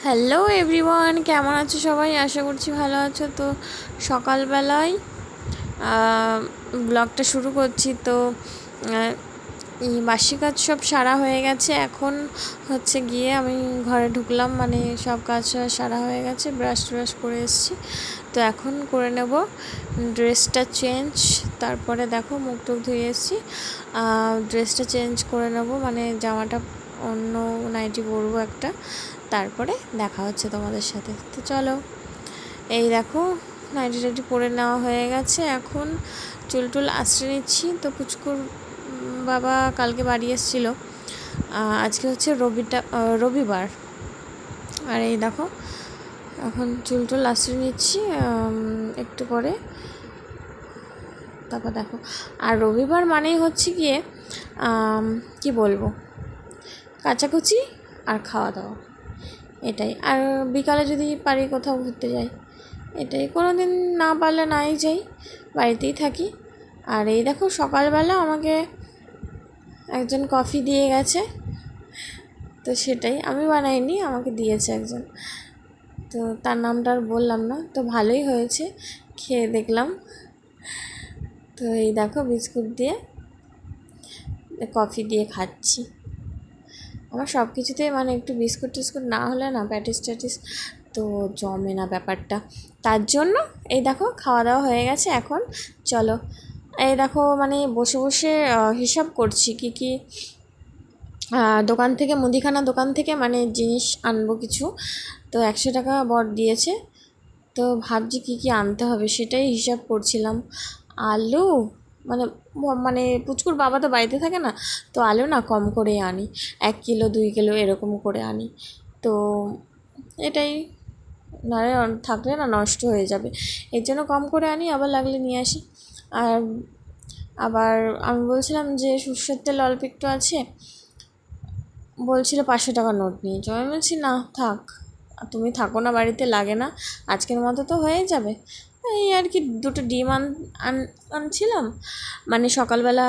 Hello everyone, কেমন আছো সবাই? আশা করছি ভালো আছো। তো সকালবেলায় ব্লগটা শুরু করছি। তো এই বাসি কাজ সব সারা হয়ে গেছে। এখন হচ্ছে গিয়ে আমি ঘরে ঢুকলাম, মানে সব কাজ সারা হয়ে গেছে, ব্রাশ ট্রাশ করে এসেছি। তো এখন করে নেব ড্রেসটা চেঞ্জ। তারপরে দেখো মুখ টুক ধুয়ে এসেছি, ড্রেসটা চেঞ্জ করে নেব, মানে জামাটা অন্য নাইটি পরবো একটা। তারপরে দেখা হচ্ছে তোমাদের সাথে। তো চলো, এই দেখো নাইটি টাইটি পরে নেওয়া হয়ে গেছে। এখন চুল টুল আঁচড়ে নিচ্ছি। তো পুচকুর বাবা কালকে বাড়ি এসেছিলো, আজকে হচ্ছে রবিবার। আর এই দেখো এখন চুল টুল আঁচড়ে নিচ্ছি একটু পরে। তারপর দেখো, আর রবিবার মানেই হচ্ছে গিয়ে কি বলবো, কাচাকুচি আর খাওয়া দাওয়া, এটাই। আর বিকালে যদি পারি কোথাও ঘুরতে যাই, এটাই। কোনো দিন না পারলে নাই যাই, বাড়িতেই থাকি। আর এই দেখো সকালবেলা আমাকে একজন কফি দিয়ে গেছে, তো সেটাই, আমি বানাইনি, আমাকে দিয়েছে একজন। তো তার নামটা আর বললাম না। তো ভালোই হয়েছে, খেয়ে দেখলাম। তো এই দেখো বিস্কুট দিয়ে কফি দিয়ে খাচ্ছি। আমার সব কিছুতে মানে একটু বিস্কুট টিস্কুট না হলে না প্যাটিস ট্যাটিস তো জমে না ব্যাপারটা। তার জন্য এই দেখো খাওয়া দাওয়া হয়ে গেছে। এখন চলো, এই দেখো মানে বসে বসে হিসাব করছি কি কি দোকান থেকে, মুদিখানা দোকান থেকে মানে জিনিস আনবো কিছু। তো 100 টাকা বর দিয়েছে। তো ভাবছি কি কি আনতে হবে সেটাই হিসাব করছিলাম। আলু মানে মানে পুচকুর বাবা তো বাড়িতে থাকে না, তো আলু না কম করে আনি, 1 কিলো 2 কিলো এরকম করে আনি। তো এটাই, নাহলে থাকলে না নষ্ট হয়ে যাবে, এর জন্য কম করে আনি, আবার লাগলে নিয়ে আসি। আর আবার আমি বলছিলাম যে সরষের তেল অল্প একটু আছে, বলছিল 500 টাকার নোট নিয়েছো। আমি বলছি না থাক, তুমি থাকো না বাড়িতে, লাগে না, আজকের মতো তো হয়ে যাবে। এই আর কি, 2টো ডিম আনছিলাম, মানে সকালবেলা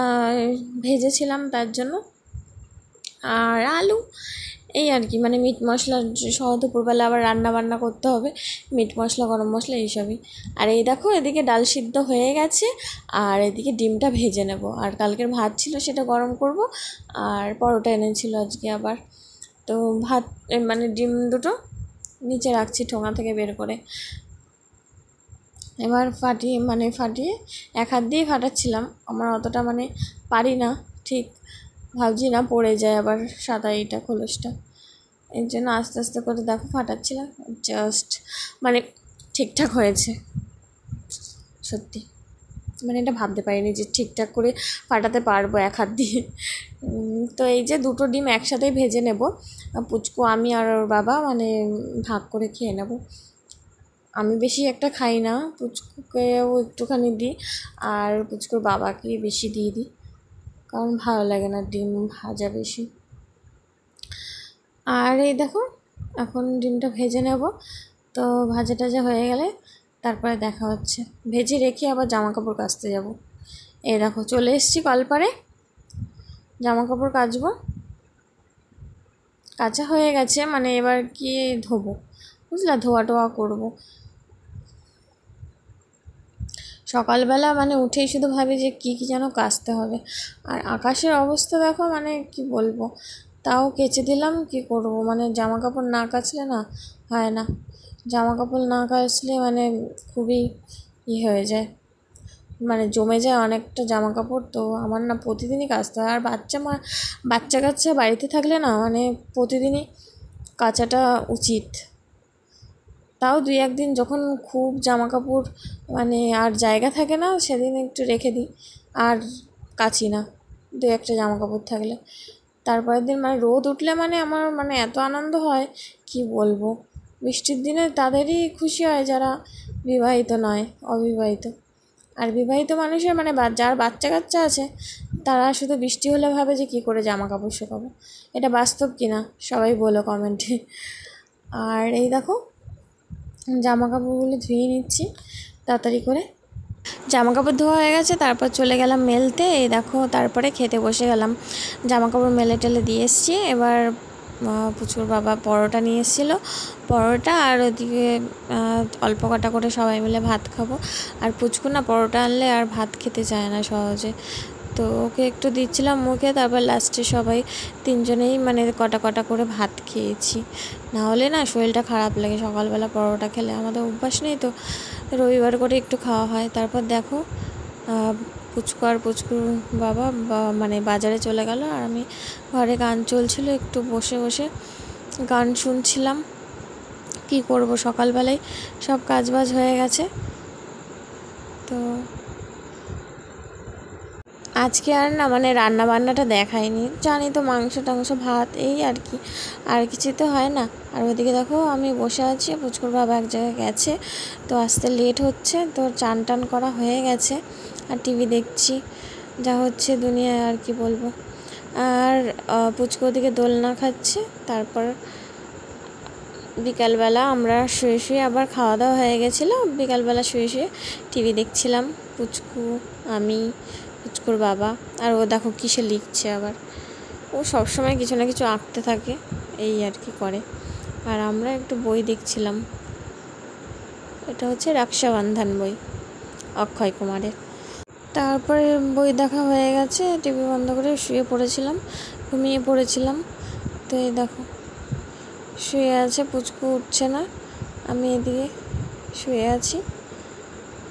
ভেজেছিলাম তার জন্য, আর আলু, এই আর কি। মানে মিট মশলা সহ দুপুরবেলা আবার রান্না বান্না করতে হবে, মিট মশলা গরম মশলা এইসবই। আর এই দেখো এদিকে ডাল সিদ্ধ হয়ে গেছে, আর এদিকে ডিমটা ভেজে নেব। আর কালকের ভাত ছিল সেটা গরম করব। আর পরোটা এনেছিল আজকে আবার। তো ভাত মানে ডিম দুটো নিচে রাখছি ঠোঙা থেকে বের করে। এবার ফাটিয়ে 1 হাত দিয়ে ফাটাচ্ছিলাম, আমার অতটা মানে পারি না ঠিক, ভাবছি না পড়ে যায় আবার সাদা এইটা খোলসটা, এর জন্য আস্তে আস্তে করে দেখো ফাটাচ্ছিলাম। জাস্ট মানে ঠিকঠাক হয়েছে, সত্যি মানে এটা ভাবতে পারিনি যে ঠিকঠাক করে ফাটাতে পারবো 1 হাত দিয়ে। তো এই যে 2টো ডিম একসাথেই ভেজে নেব, পুচকু আমি আর ওর বাবা মানে ভাগ করে খেয়ে নেব। আমি বেশি একটা খাই না, পুচকুকেও একটুখানি দিই, আর পুচকুর বাবাকে বেশি দিয়ে দিই, কারণ ভালো লাগে না ডিম ভাজা বেশি। আর এই দেখো এখন ডিমটা ভেজে নেব। তো ভাজা টাজা হয়ে গেলে তারপরে দেখা হচ্ছে। ভেজে রেখে আবার জামা কাপড় কাচতে যাব। এই দেখো চলে এসেছি কলপারে, জামা কাপড় কাচবো, কাচা হয়ে গেছে, মানে এবার কি ধোবো, বুঝলা, ধোয়া টোয়া করবো। সকালবেলা মানে উঠেই শুধু ভাবি যে কী কী যেন কাচতে হবে। আর আকাশের অবস্থা দেখো, মানে কি বলবো, তাও কেচে দিলাম, কি করব, মানে জামা কাপড় না কাচলে না হয় না। জামা কাপড় না কাচলে মানে খুবই হয়ে যায়, মানে জমে যায় অনেকটা জামা কাপড়। তো আমার না প্রতিদিনই কাচতে হয়। আর বাচ্চা কাচ্চা বাড়িতে থাকলে না মানে প্রতিদিনই কাচাটা উচিত। তাও 2-1 দিন যখন খুব জামা কাপড় মানে আর জায়গা থাকে না, সেদিন একটু রেখে দিই, আর কাচি না 2-1টা জামা কাপড় থাকলে। তারপরের দিন মানে রোদ উঠলে মানে আমার মানে এত আনন্দ হয় কি বলবো। বৃষ্টির দিনে তাদেরই খুশি হয় যারা বিবাহিত নয়, অবিবাহিত। আর বিবাহিত মানুষের মানে যার বাচ্চা কাচ্চা আছে, তারা শুধু বৃষ্টি হলে ভাবে যে কী করে জামা কাপড় শুকাবো। এটা বাস্তব কিনা সবাই বলো কমেন্টে। আর এই দেখো জামা কাপড়গুলো ধুয়ে নিচ্ছি তাড়াতাড়ি করে। জামা কাপড় ধোয়া হয়ে গেছে, তারপর চলে গেলাম মেলতে। এই দেখো তারপরে খেতে বসে গেলাম, জামা কাপড় মেলে টেলে দিয়ে এসেছি। এবার পুচকুর বাবা পরোটা নিয়ে এসেছিলো, পরোটা আর ওদিকে অল্প কটা করে সবাই মিলে ভাত খাবো। আর পুচকু না পরোটা আনলে আর ভাত খেতে চায় না সহজে, তো ওকে একটু দিচ্ছিলাম মুখে, তারপর লাস্টে সবাই তিনজনেই মানে কটা কটা করে ভাত খেয়েছি। না হলে না শরীরটা খারাপ লাগে সকালবেলা পরোটা খেলে, আমাদের অভ্যাস নেই তো, রবিবার করে একটু খাওয়া হয়। তারপর দেখো পুচকু আর পুচকুর বাবা মানে বাজারে চলে গেল, আর আমি ঘরে গান চলছিল, একটু বসে বসে গান শুনছিলাম। কি করব, সকালবেলায় সব কাজবাজ হয়ে গেছে। তো আজকে আর না মানে রান্না বান্নাটা দেখায়নি, জানি তো মাংস টাংস ভাত এই আর কি, আর কিছু তো হয় না। আর ওইদিকে দেখো আমি বসে আছি, পুচকুর বাবা এক জায়গায় গেছে, তো আসতে লেট হচ্ছে, তো চান টান করা হয়ে গেছে, আর টিভি দেখছি, যা হচ্ছে দুনিয়ায় আর কি বলবো। আর পুচকু ওদিকে দোলনা খাচ্ছে। তারপর বিকালবেলা আমরা শুয়ে শুয়ে আবার খাওয়া দাওয়া হয়ে গেছিলো, বিকালবেলা শুয়ে শুয়ে টিভি দেখছিলাম, পুচকু, আমি, পুচকুর বাবা। আর ও দেখো কিসে লিখছে আবার, ও সবসময় কিছু না কিছু আঁকতে থাকে, এই আর কি করে। আর আমরা একটু বই দেখছিলাম, এটা হচ্ছে রক্ষাবন্ধন বই, অক্ষয় কুমারের। তারপরে বই দেখা হয়ে গেছে, টিভি বন্ধ করে শুয়ে পড়েছিলাম, ঘুমিয়ে পড়েছিলাম। তো এই দেখো শুয়ে আছে, পুচকু উঠছে না, আমি এদিকে শুয়ে আছি।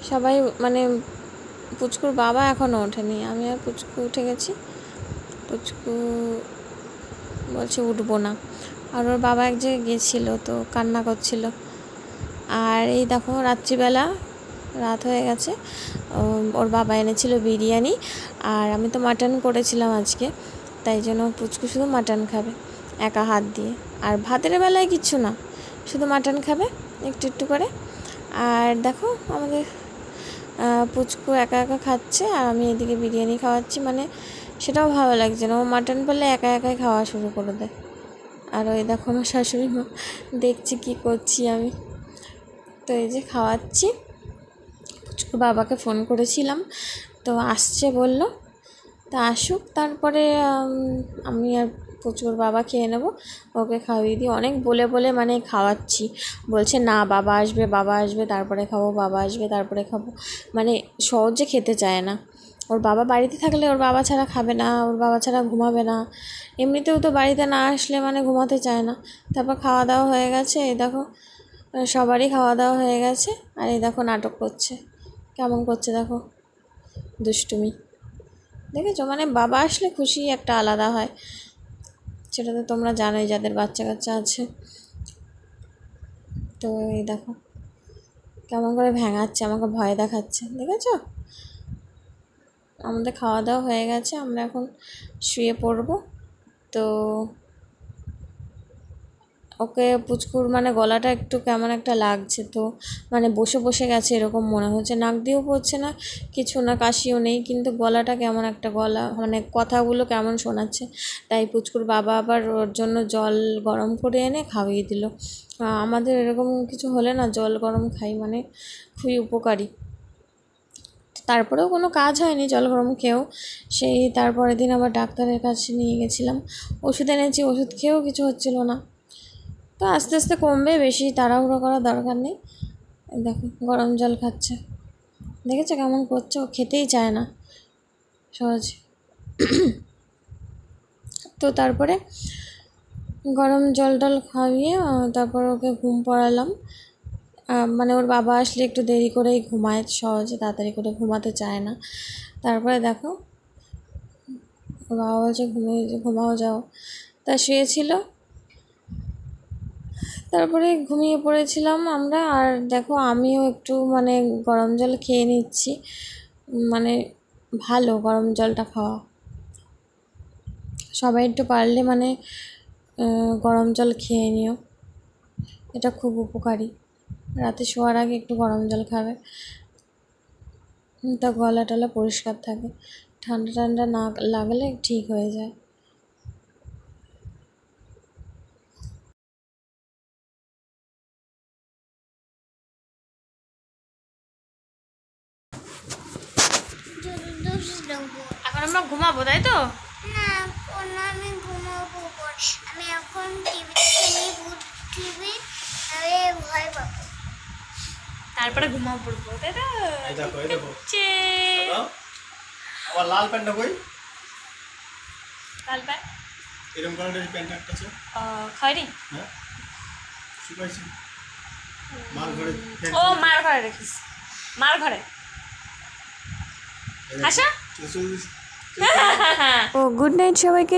সবাই মানে পুচকুর বাবা এখনও ওঠেনি, আমি আর পুচকু উঠে গেছি। পুচকু বলছে উঠবো না, আর ওর বাবা এক জায়গায় গেছিলো, তো কান্না করছিল। আর এই দেখো রাত্রিবেলা রাত হয়ে গেছে, ওর বাবা এনেছিল বিরিয়ানি, আর আমি তো মাটন করেছিলাম আজকে, তাই জন্য পুচকু শুধু মাটন খাবে একা হাত দিয়ে, আর ভাতের বেলায় কিচ্ছু না, শুধু মাটন খাবে একটু একটু করে। আর দেখো আমাদের পুচকু একা একা খাচ্ছে, আর আমি এদিকে বিরিয়ানি খাওয়াচ্ছি, মানে সেটাও ভালো লাগছে না, ও মাটন পেলে একা একাই খাওয়া শুরু করে দেয়। আর ওই দেখো আমার শাশুড়ি মা দেখছি কী করছি আমি, তো এই যে খাওয়াচ্ছি। পুচকু বাবাকে ফোন করেছিলাম, তো আসছে বলল, তা আসুক, তারপরে আমি আর পুচকুর বাবা খেয়ে নেব, ওকে খাওয়িয়ে দিই। অনেক বলে বলে মানে খাওয়াচ্ছি, বলছে না বাবা আসবে, বাবা আসবে তারপরে খাবো, বাবা আসবে তারপরে খাবো, মানে সহজে খেতে চায় না। ওর বাবা বাড়িতে থাকলে ওর বাবা ছাড়া খাবে না, ওর বাবা ছাড়া ঘুমাবে না, এমনিতেও তো বাড়িতে না আসলে মানে ঘুমাতে চায় না। তারপর খাওয়া দাওয়া হয়ে গেছে, এই দেখো সবারই খাওয়া দাওয়া হয়ে গেছে, আর এই দেখো নাটক করছে, কেমন করছে দেখো দুষ্টুমি, দেখেছো? মানে বাবা আসলে খুশি একটা আলাদা হয়, সেটা তো তোমরা জানোই যাদের বাচ্চা কাচ্চা আছে। তো এই দেখো কেমন করে ভেঙাচ্ছে, আমাকে ভয় দেখাচ্ছে, দেখেছো? আমাদের খাওয়া দাওয়া হয়ে গেছে, আমরা এখন শুয়ে পড়বো। তো ওকে পুচকুর মানে গলাটা একটু কেমন একটা লাগছে, তো মানে বসে বসে গেছে এরকম মনে হচ্ছে, নাক দিয়েও পড়ছে না কিছু না, কাশিও নেই, কিন্তু গলাটা কেমন একটা গলা, মানে কথাগুলো কেমন শোনাচ্ছে। তাই পুচকুর বাবা আবার ওর জন্য জল গরম করে এনে খাইয়ে দিল। আমাদের এরকম কিছু হলে না জল গরম খাই, মানে খুবই উপকারী। তারপরেও কোনো কাজ হয়নি জল গরম খেয়েও, সেই তারপরের দিন আবার ডাক্তারের কাছে নিয়ে গেছিলাম, ওষুধ এনেছি, ওষুধ খেয়েও কিছু হচ্ছিল না। তো আস্তে আস্তে কমবে, বেশি তাড়াহুড়ো করার দরকার নেই। দেখো গরম জল খাচ্ছে, দেখেছো কেমন করছে, ও খেতেই চায় না সহজে। তো তারপরে গরম জল টল খাইয়ে তারপর ওকে ঘুম পড়ালাম। মানে ওর বাবা আসলে একটু দেরি করেই ঘুমায়, সহজে তাড়াতাড়ি করে ঘুমাতে চায় না। তারপরে দেখো ওর বাবা বলছে ঘুমাও যাও, তা শুয়েছিল। তারপরে ঘুমিয়ে পড়েছিলাম আমরা। আর দেখো আমিও একটু মানে গরম জল খেয়ে নিচ্ছি, মানে ভালো গরম জলটা খাওয়া, সবাই একটু পারলে মানে গরম জল খেয়ে নিও, এটা খুব উপকারী। রাতে শোয়ার আগে একটু গরম জল খাবে, তা গলা টলা পরিষ্কার থাকে, ঠান্ডা ঠান্ডা না লাগলে ঠিক হয়ে যায়। এখন আমরা ঘুমাবো, তাই তো? না, আমি ঘুমাবো পরে। আমি এখন টিভি দেখে নিই, ভূত টিভি, আমি ভয় পাবো। তারপরে ঘুমাও পড়বো, তাই তো? এই দেখো, এই দেখো। চে দাও। আমার লাল প্যান্টটা কই? লাল প্যান্ট এরকম কালারের প্যান্ট একটা আছে। খয়রি। হ্যাঁ, শুকাইছি। মার ঘরে ও মার ঘরে রেখিস, মার ঘরে আসা। ও গুড নাইট সবাইকে।